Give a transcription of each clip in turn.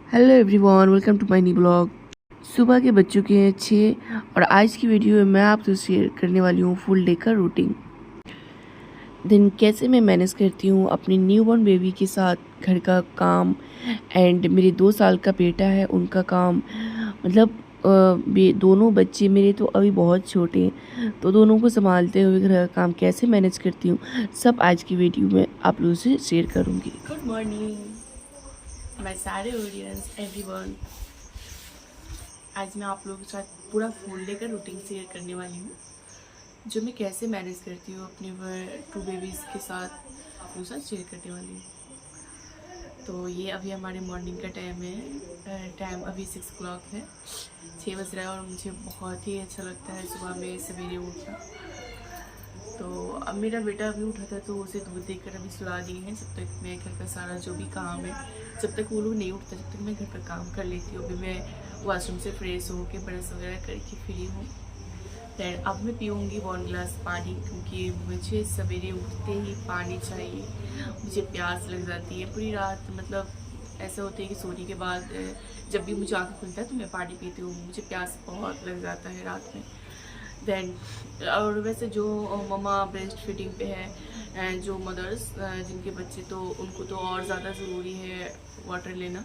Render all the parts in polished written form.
Hello everyone, welcome to my new blog. सुबह के बज चुके हैं 6 और आज की वीडियो में मैं आपसे शेयर करने वाली हूँ फुल डे का रूटीन। दिन कैसे मैं मैनेज करती हूँ अपनी न्यूबॉर्न बेबी के साथ घर का काम एंड मेरे 2 साल का बेटा है उनका काम। मतलब दोनों बच्चे मेरे तो अभी बहुत छोटे हैं, तो दोनों को संभालते हुए घर का काम कैसे मैनेज करती हूँ सब आज की वीडियो में आप लोगों से शेयर करूँगी। गुड मॉर्निंग माय सारे ऑडियंस एवरीवन। आज मैं आप लोगों के साथ पूरा फुल डे का रूटीन शेयर करने वाली हूँ, जो मैं कैसे मैनेज करती हूँ अपने 2 बेबीज़ के साथ आप लोगों के साथ शेयर करने वाली हूँ। तो ये अभी हमारे मॉर्निंग का टाइम है। टाइम अभी 6 o'clock है, 6 बज रहा है और मुझे बहुत ही अच्छा लगता है सुबह में सवेरे उठना। तो अब मेरा बेटा अभी उठा था तो उसे दूध देकर अभी सुला दिए हैं। जब तक मैं घर का सारा जो भी काम है, जब तक वो लोग नहीं उठता जब तक मैं घर का काम कर लेती हूँ। अभी मैं वॉशरूम से फ्रेश होकर ब्रश वगैरह करके फ्री हूँ। दैन अब मैं पीऊँगी 1 गिलास पानी, क्योंकि मुझे सवेरे उठते ही पानी चाहिए। मुझे प्यास लग जाती है पूरी रात। मतलब ऐसा होता है कि सोने के बाद जब भी मुझे आँखें खुलता है तो मैं पानी पीती हूँ। मुझे प्यास बहुत लग जाता है रात में। दैन और वैसे जो ममा ब्रेस्ट फीडिंग पे है, जो मदर्स जिनके बच्चे, तो उनको तो और ज़्यादा ज़रूरी है वाटर लेना।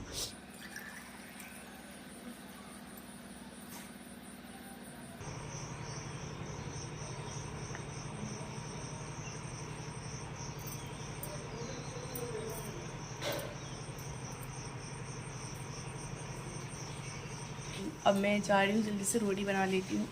अब मैं जा रही हूँ, जल्दी से रोटी बना लेती हूँ।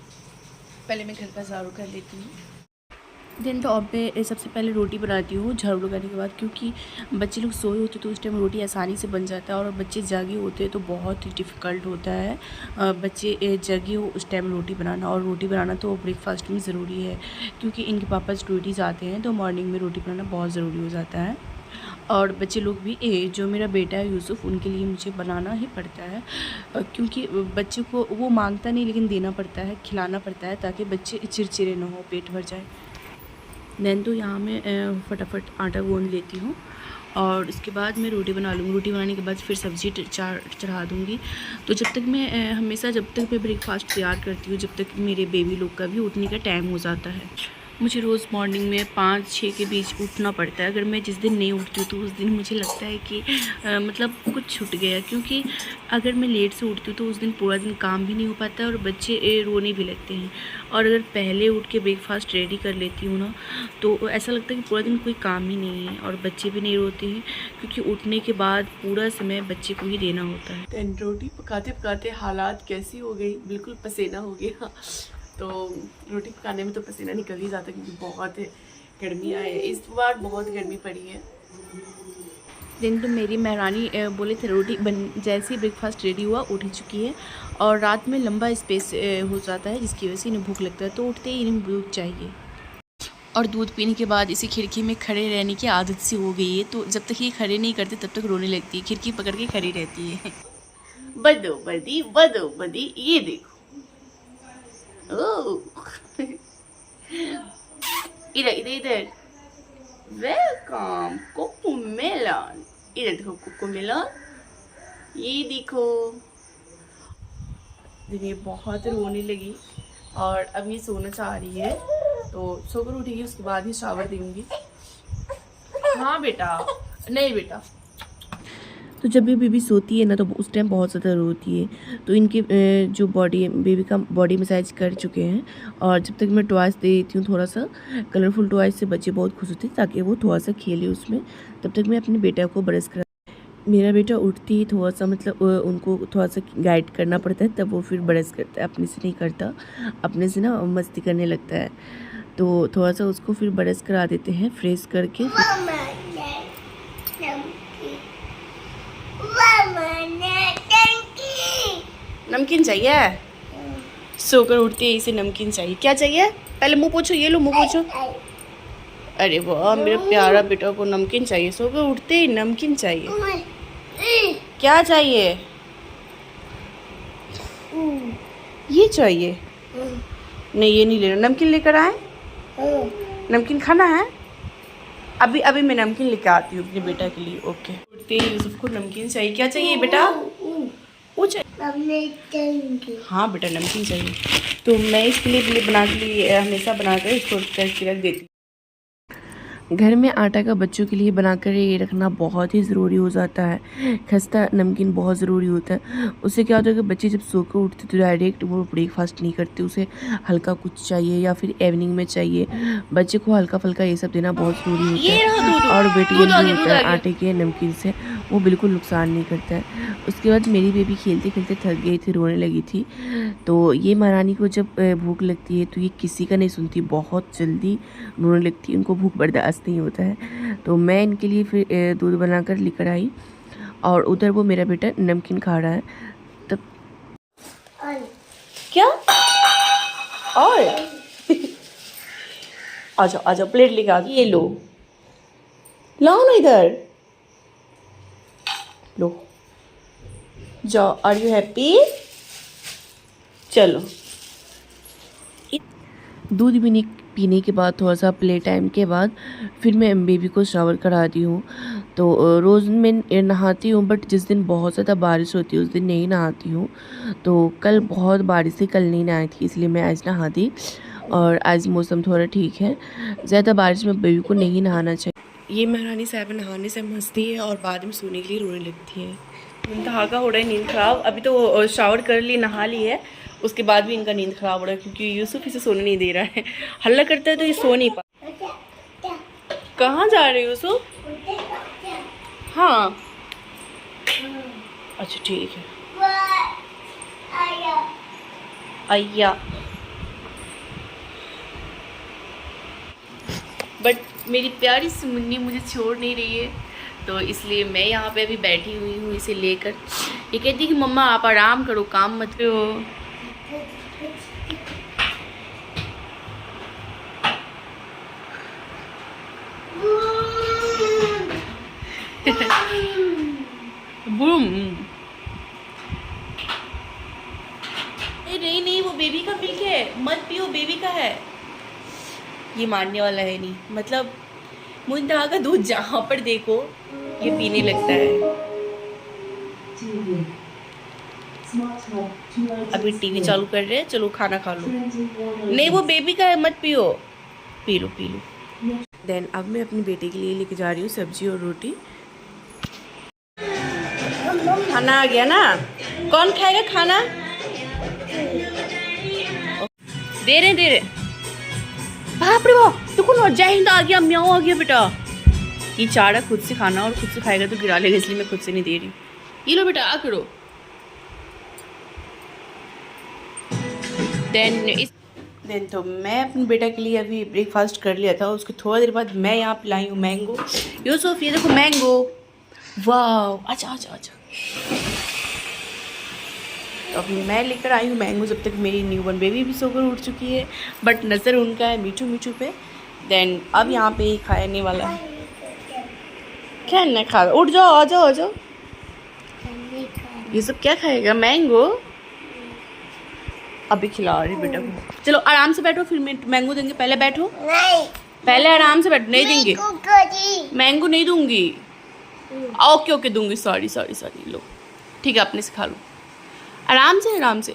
पहले मैं घर का झाड़ू कर लेती हूँ। दिन तो अब मैं सबसे पहले रोटी बनाती हूँ झाड़ू लगाने के बाद, क्योंकि बच्चे लोग सोए होते तो उस टाइम रोटी आसानी से बन जाता है, और बच्चे जागे होते हैं तो बहुत ही डिफ़िकल्ट होता है बच्चे जगे हो उस टाइम रोटी बनाना। और रोटी बनाना तो ब्रेकफास्ट में ज़रूरी है, क्योंकि इनके पापा ड्यूटीज़ आते हैं तो मॉर्निंग में रोटी बनाना बहुत ज़रूरी हो जाता है। और बच्चे लोग भी जो मेरा बेटा है यूसुफ, उनके लिए मुझे बनाना ही पड़ता है, क्योंकि बच्चे को वो मांगता नहीं लेकिन देना पड़ता है, खिलाना पड़ता है, ताकि बच्चे चिड़चिड़े ना हो, पेट भर जाए। दैन तो यहाँ मैं फटाफट आटा गूँध लेती हूँ और इसके बाद मैं रोटी बना लूँगी। रोटी बनाने के बाद फिर सब्ज़ी चढ़ा दूँगी। तो जब तक मैं हमेशा जब तक मैं ब्रेकफास्ट तैयार करती हूँ, जब तक मेरे बेबी लोग का भी उठने का टाइम हो जाता है। मुझे रोज़ मॉर्निंग में 5-6 के बीच उठना पड़ता है। अगर मैं जिस दिन नहीं उठती हूँ तो उस दिन मुझे लगता है कि मतलब कुछ छूट गया, क्योंकि अगर मैं लेट से उठती हूँ तो उस दिन पूरा दिन काम भी नहीं हो पाता और बच्चे रोने भी लगते हैं। और अगर पहले उठ के ब्रेकफास्ट रेडी कर लेती हूँ ना, तो ऐसा लगता है कि पूरा दिन कोई काम ही नहीं है और बच्चे भी नहीं रोते हैं, क्योंकि उठने के बाद पूरा समय बच्चे को ही देना होता है। दैन रोटी पकाते पकाते हालात कैसी हो गई, बिल्कुल पसीना हो गया। तो रोटी पकाने में तो पसीना निकल ही जाता है, क्योंकि बहुत गर्मी है इस बार, बहुत गर्मी पड़ी है। दिन तो मेरी महारानी बोले थे रोटी बन जैसे ही ब्रेकफास्ट रेडी हुआ उठ ही चुकी है। और रात में लंबा स्पेस हो जाता है, जिसकी वजह से इन्हें भूख लगता है, तो उठते ही इन्हें दूध चाहिए। और दूध पीने के बाद इसी खिड़की में खड़े रहने की आदत सी हो गई है, तो जब तक ये खड़े नहीं करते तब तक रोने लगती है, खिड़की पकड़ के खड़ी रहती है। बदो बदी ये देखो, इधर इधर इधर, वेलकम कोकोमेलन। इधर देखो कोकोमेलन, ये देखो। ये बहुत रोने लगी और अब ये सोना चाह रही है, तो सोकर उठेगी उसके बाद ही शावर देंगी। हाँ बेटा, नहीं बेटा। तो जब भी बेबी सोती है ना तो उस टाइम बहुत ज़्यादा रोती है, तो इनके जो बेबी का बॉडी मसाज कर चुके हैं। और जब तक मैं टॉयज़ दे देती हूँ, थोड़ा सा कलरफुल टॉयज़ से बच्चे बहुत खुश होते हैं, ताकि वो थोड़ा सा खेले उसमें, तब तक मैं अपने बेटा को ब्रश करा। मेरा बेटा उठती ही थोड़ा सा मतलब उनको थोड़ा सा गाइड करना पड़ता है, तब वो फिर ब्रश करता है, अपने से नहीं करता, अपने से ना मस्ती करने लगता है। तो थोड़ा सा उसको फिर ब्रश करा देते हैं फ्रेश करके। नमकीन चाहिए? सोकर उठते ही इसे नमकीन चाहिए। क्या चाहिए? पहले मुंह पोछो, ये लो मुंह पोछो। अरे वाह, मेरा प्यारा बेटा को नमकीन चाहिए, सोकर उठते ही नमकीन चाहिए। क्या चाहिए? ये चाहिए? नहीं, ये नहीं लेना। नमकीन लेकर आए? नमकीन खाना है? अभी मैं नमकीन लेकर आती हूँ अपने बेटा के लिए। ओके। उठते ही यूसुफ को नमकीन चाहिए। क्या चाहिए बेटा? पूछ। हाँ बेटा नमकीन चाहिए, तो मैं इसके लिए बना के लिए हमेशा बनाकर इसको करके रख देती हूँ। घर में आटा का बच्चों के लिए बनाकर ये रखना बहुत ही ज़रूरी हो जाता है। खस्ता नमकीन बहुत ज़रूरी होता है। उससे क्या होता है कि बच्चे जब सो कर उठते तो डायरेक्ट वो ब्रेकफास्ट नहीं करते, उसे हल्का कुछ चाहिए या फिर इवनिंग में चाहिए। बच्चे को हल्का फुल्का ये सब देना बहुत ज़रूरी होता है। और वेट गेन भी होता है आटे के नमकीन से, वो बिल्कुल नुकसान नहीं करता है। उसके बाद मेरी बेबी खेलते खेलते थक गई थी, रोने लगी थी। तो ये महारानी को जब भूख लगती है तो ये किसी का नहीं सुनती, बहुत जल्दी रोने लगती है, उनको भूख बर्दाश्त नहीं होता है। तो मैं इनके लिए फिर दूध बनाकर लेकर आई और उधर वो मेरा बेटा नमकीन खा रहा है। तब क्या और आ जाओ प्लेट लेके आ, ये लो, लाओ ना इधर, लो जाओ। Are you happy? चलो दूध भी पीने के बाद थोड़ा सा प्ले टाइम के बाद फिर मैं बेबी को शावर कराती हूँ। तो रोज़ मैं नहाती हूँ, बट जिस दिन बहुत ज़्यादा बारिश होती है उस दिन नहीं नहाती हूँ। तो कल बहुत बारिश थी, कल नहीं नहाई थी, इसलिए मैं आज नहा दी। और आज मौसम थोड़ा ठीक है, ज़्यादा बारिश में बेबी को नहीं नहाना चाहिए। ये महारानी साहब नहाने से मस्ती है और बाद में सोने के लिए रोने लगती है। मुंतहा का हो रहा है नींद ख़राब, अभी तो शावर कर ली, नहा ली है, उसके बाद भी इनका नींद ख़राब हो रहा है क्योंकि यूसुफ इसे सोने नहीं दे रहा है। हल्ला करता है तो ये सो नहीं पा। कहाँ जा रहे हो यूसुफ? हाँ अच्छा ठीक है। अय्या बट मेरी प्यारी सी मुन्नी मुझे छोड़ नहीं रही है, तो इसलिए मैं यहाँ पे अभी बैठी हुई हूँ इसे लेकर। ये कहती है कि मम्मा आप आराम करो, काम मत करो। बूम। नहीं वो बेबी का मिल्क है, मत पियो, बेबी का है। ये मानने वाला है नहीं, मतलब मुंतहा का दूध जहाँ पर देखो ये पीने लगता है। अभी टीवी चालू कर रहे हैं, चलो खाना खा लो। नहीं वो बेबी का है, मत पियो, पी लो। देन अब मैं अपने बेटे के लिए लेके जा रही हूँ सब्जी और रोटी। खाना आ गया ना, कौन खाएगा खाना? दे रहे बाप रे बाप, देखो ना जय हिंद आ गया, म्याऊ आ गया बेटा। ये चाह रहा खुद से खाना और खुद से खाएगा तो गिरा लेगा, इसलिए मैं खुद से नहीं दे रही। ये लो बेटा, आ करो। देन तो मैं अपने बेटा के लिए अभी ब्रेकफास्ट कर लिया था, उसके थोड़ा देर बाद मैं यहाँ पे लाई हूँ मैंगो। यूसुफ ये देखो मैंगो, वाह अच्छा। तो अभी मैं लेकर आई हूँ मैंगो, जब तक मेरी न्यूबॉर्न बेबी भी सोकर उठ चुकी है, बट नज़र उनका है मीठू पे। देन अब यहाँ पे ही खाने वाला है, क्या नहीं खा, उठ जाओ, आ जाओ। ये सब क्या खाएगा? मैंगो अभी खिला रही बेटा को। चलो आराम से बैठो, फिर मैंगो देंगे, पहले बैठो। नहीं, पहले आराम से बैठो, नहीं देंगे मैंगो, नहीं दूंगी। ओके दूंगी, सॉरी लो ठीक है, अपने से खा लो, आराम से।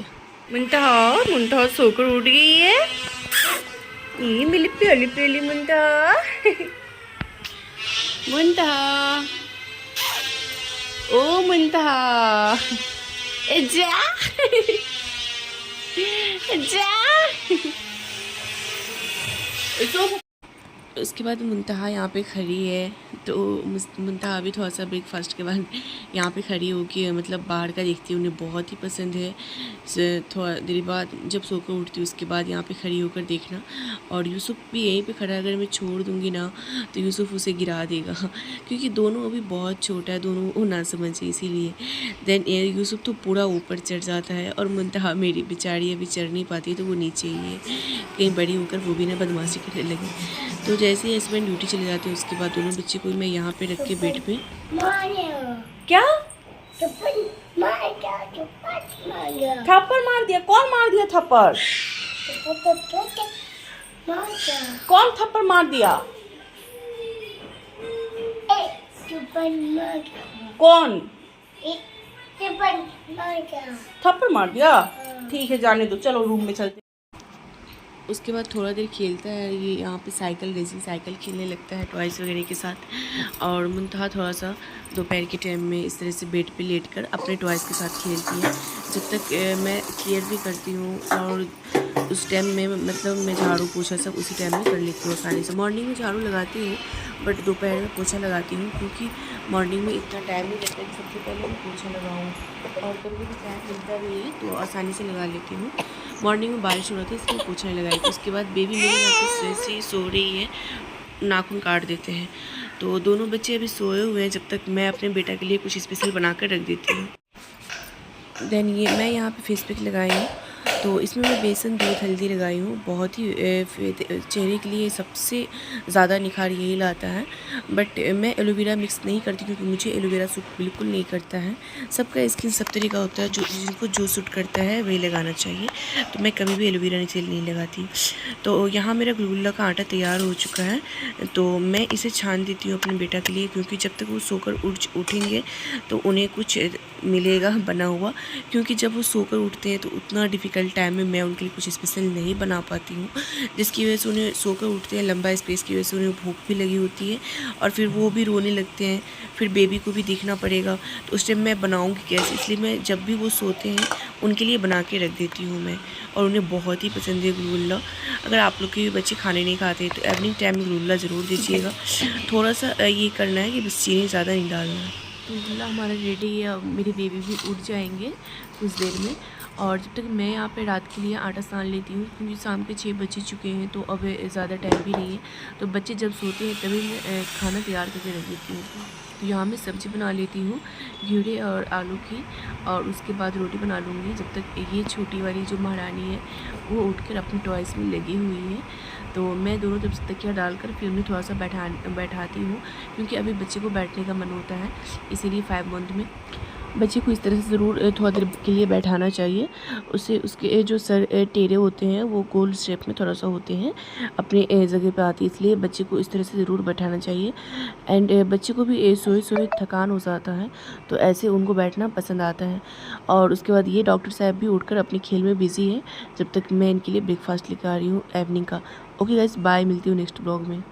मुंतहा सोकर उठ गई है, ये मेरी प्याली मुंतहा। ओ मुंतहा जा उसके बाद मुंतहा यहाँ पे खड़ी है, तो मुंतहा अभी थोड़ा सा ब्रेकफास्ट के बाद यहाँ पे खड़ी होगी, मतलब बाहर का देखती है, उन्हें बहुत ही पसंद है। थोड़ा देर बाद जब सोकर उठती है उसके बाद यहाँ पे खड़ी होकर देखना। और यूसुफ भी यहीं पे खड़ा है, अगर मैं छोड़ दूँगी ना तो यूसुफ उसे गिरा देगा, क्योंकि दोनों अभी बहुत छोटा है, दोनों वो ना समझे, इसीलिए। देन यूसुफ तो पूरा ऊपर चढ़ जाता है और मुंतहा मेरी बेचारी अभी चढ़ नहीं पाती, तो वो नीचे ही है, कहीं बड़ी होकर वो भी ना बदमाशी करने लगी। तो जैसे ही हस्बैंड ड्यूटी चले जाते हैं उसके बाद दोनों बच्चे को मैं यहाँ पे रख के बेड पे क्या थप्पड़ मार दिया? कौन मार दिया थप्पड़? कौन थप्पड़ मार दिया? कौन? थप्पड़ मार दिया। ठीक है जाने दो, चलो रूम में चलते। उसके बाद थोड़ा देर खेलता है, ये यहाँ पे साइकिल रेसिंग साइकिल खेलने लगता है टॉयज़ वगैरह के साथ। और मुंतहा थोड़ा सा दोपहर के टाइम में इस तरह से बेड पे लेटकर अपने टॉयज़ के साथ खेलती है, जब तक मैं केयर भी करती हूँ। और उस टाइम में मतलब मैं झाड़ू पोछा सब उसी टाइम में कर लेती हूँ आसानी से। मॉर्निंग में झाड़ू लगाती हूँ बट दोपहर में पोछा लगाती हूँ, क्योंकि मॉर्निंग में इतना टाइम नहीं रहता कि सबसे पहले मैं पोछा लगाऊँ, और कभी भी टाइम मिलता भी है तो आसानी से लगा लेती हूँ। मॉर्निंग में बारिश हो रहा था इसलिए पोछा नहीं लगाई थी। उसके बाद बेबी मेरी यहाँ पे जैसे ही सो रही है, नाखून काट देते हैं। तो दोनों बच्चे अभी सोए हुए हैं, जब तक मैं अपने बेटा के लिए कुछ स्पेशल बना कर रख देती हूँ। देन ये मैं यहाँ पे फेस पैक लगाई हूँ, तो इसमें मैं बेसन दूध हल्दी लगाई हूँ। बहुत ही चेहरे के लिए सबसे ज़्यादा निखार यही लाता है। बट मैं एलोवेरा मिक्स नहीं करती, क्योंकि मुझे एलोवेरा सूट बिल्कुल नहीं करता है। सबका स्किन सब तरह का होता है, जो जिनको जो सूट करता है वही लगाना चाहिए। तो मैं कभी भी एलोवेरा जेल नहीं लगाती। तो यहाँ मेरा गुलगुला का आटा तैयार हो चुका है, तो मैं इसे छान देती हूँ अपने बेटा के लिए, क्योंकि जब तक वो सोकर उठेंगे तो उन्हें कुछ मिलेगा बना हुआ। क्योंकि जब वो सोकर उठते हैं तो उतना डिफ़िकल्ट टाइम में मैं उनके लिए कुछ स्पेशल नहीं बना पाती हूँ, जिसकी वजह से उन्हें सोकर उठते हैं लंबा स्पेस की वजह से उन्हें भूख भी लगी होती है, और फिर वो भी रोने लगते हैं। फिर बेबी को भी देखना पड़ेगा, तो उस टाइम मैं बनाऊँगी कैसे, इसलिए मैं जब भी वो सोते हैं उनके लिए बना के रख देती हूँ मैं। और उन्हें बहुत ही पसंद है गुलगुला। अगर आप लोग के भी बच्चे खाने नहीं खाते तो इवनिंग टाइम में गुलगुला ज़रूर दीजिएगा। थोड़ा सा ये करना है कि बस चीनी ज़्यादा नहीं डालना है। गुलगुला हमारा रेडी है, अब मेरे बेबी भी उठ जाएंगे कुछ देर में। और जब तक मैं यहाँ पे रात के लिए आटा सान लेती हूँ, क्योंकि शाम के 6 बज चुके हैं, तो अब ज़्यादा टाइम भी नहीं है। तो बच्चे जब सोते हैं तभी मैं खाना तैयार करके रख देती हूँ। तो यहाँ मैं सब्ज़ी बना लेती हूँ घिवड़े और आलू की, और उसके बाद रोटी बना लूँगी, जब तक ये छोटी वाली जो महारानी है वो उठकर अपने टॉयज़ में लगी हुई है। तो मैं दोनों तरफ से तकिया डालकर फिर उन्हें थोड़ा सा बैठाती हूँ, क्योंकि अभी बच्चे को बैठने का मन होता है, इसीलिए 5 मंथ में बच्चे को इस तरह से ज़रूर थोड़ा देर के लिए बैठाना चाहिए। उससे उसके जो सर टेढ़े होते हैं वो गोल शेप में थोड़ा सा होते हैं, अपने जगह पे आती है, इसलिए बच्चे को इस तरह से ज़रूर बैठाना चाहिए। एंड बच्चे को भी सोए सोए थकान हो जाता है, तो ऐसे उनको बैठना पसंद आता है। और उसके बाद ये डॉक्टर साहब भी उठकर अपने खेल में बिज़ी है, जब तक मैं इनके लिए ब्रेकफास्ट लेकर आ रही हूँ इवनिंग का। ओके गाइस, बाय, मिलती हूँ नेक्स्ट ब्लॉग में।